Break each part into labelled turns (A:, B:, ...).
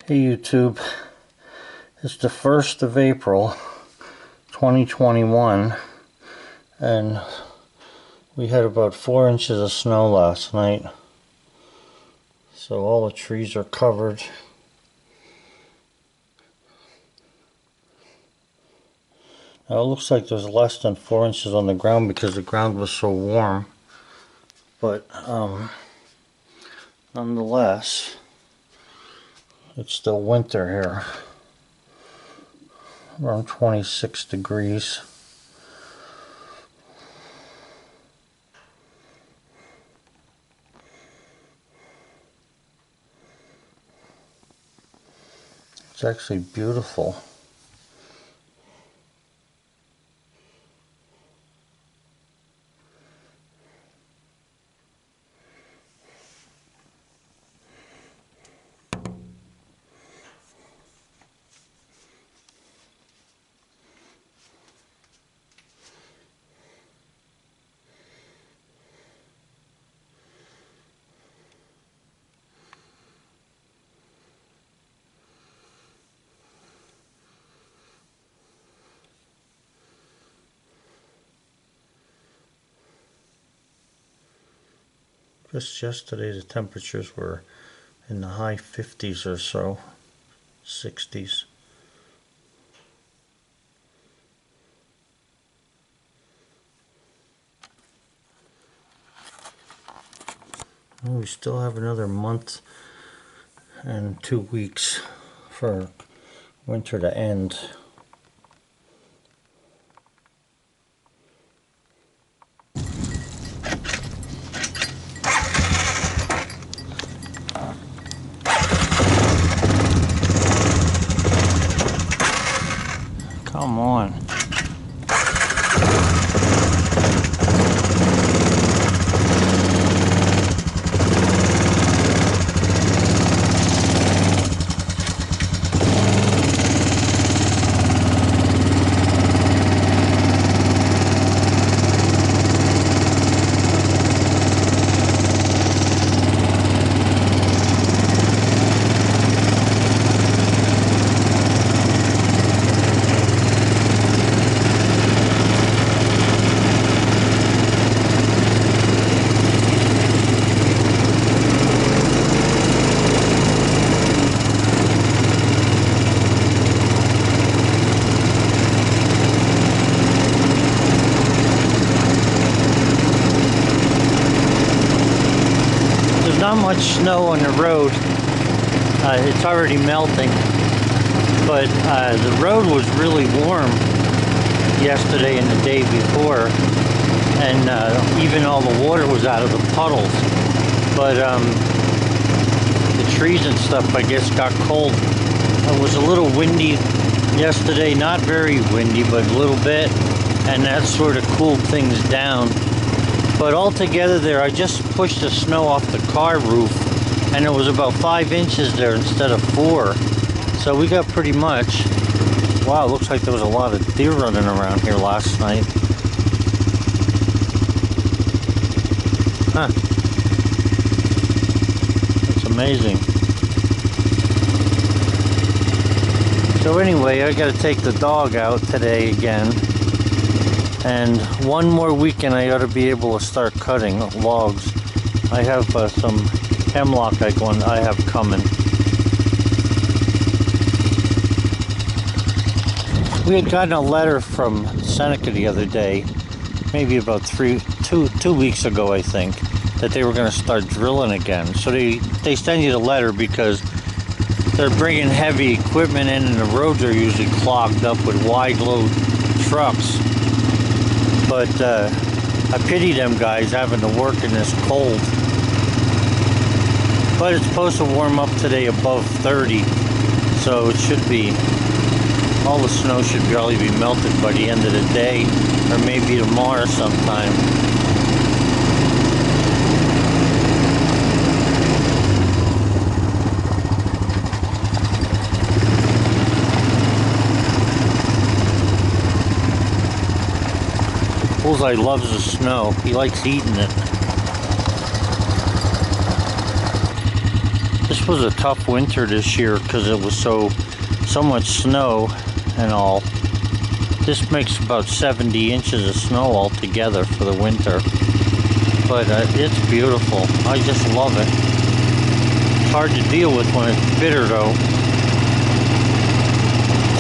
A: Hey YouTube, it's the 1st of April 2021 and we had about 4 inches of snow last night, so all the trees are covered. Now it looks like there's less than 4 inches on the ground because the ground was so warm, but nonetheless it's still winter here, around 26 degrees. It's actually beautiful. Just yesterday the temperatures were in the high 50s or so, 60s. Well, we still have another month and 2 weeks for winter to end. Come on. Not much snow on the road. It's already melting, but the road was really warm yesterday and the day before, and even all the water was out of the puddles. But the trees and stuff, I guess, got cold. It was a little windy yesterday, not very windy, but a little bit, and that sort of cooled things down. But altogether there, I just pushed the snow off the car roof, and it was about 5 inches there instead of 4. So we got pretty much. Wow, looks like there was a lot of deer running around here last night. Huh. That's amazing. So anyway, I gotta take the dog out today again. And one more weekend I ought to be able to start cutting logs. I have some hemlock I have coming. We had gotten a letter from Seneca the other day, maybe about two weeks ago, I think, that they were going to start drilling again. So they send you the letter because they're bringing heavy equipment in, and the roads are usually clogged up with wide load trucks. But I pity them guys having to work in this cold. But it's supposed to warm up today above 30, so it should be, all the snow should probably be melted by the end of the day, or maybe tomorrow sometime. Bullseye loves the snow. He likes eating it. This This was a tough winter this year because it was so much snow and all. This makes about 70 inches of snow altogether for the winter. But it's beautiful. I just love it. It's hard to deal with when it's bitter though.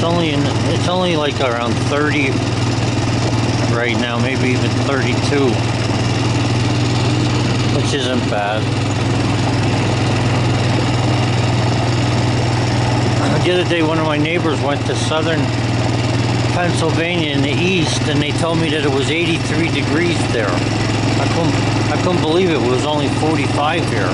A: It's only like around 30 right now, maybe even 32, which isn't bad. The other day, one of my neighbors went to southern Pennsylvania in the east, and they told me that it was 83 degrees there. I couldn't believe it was only 45 here.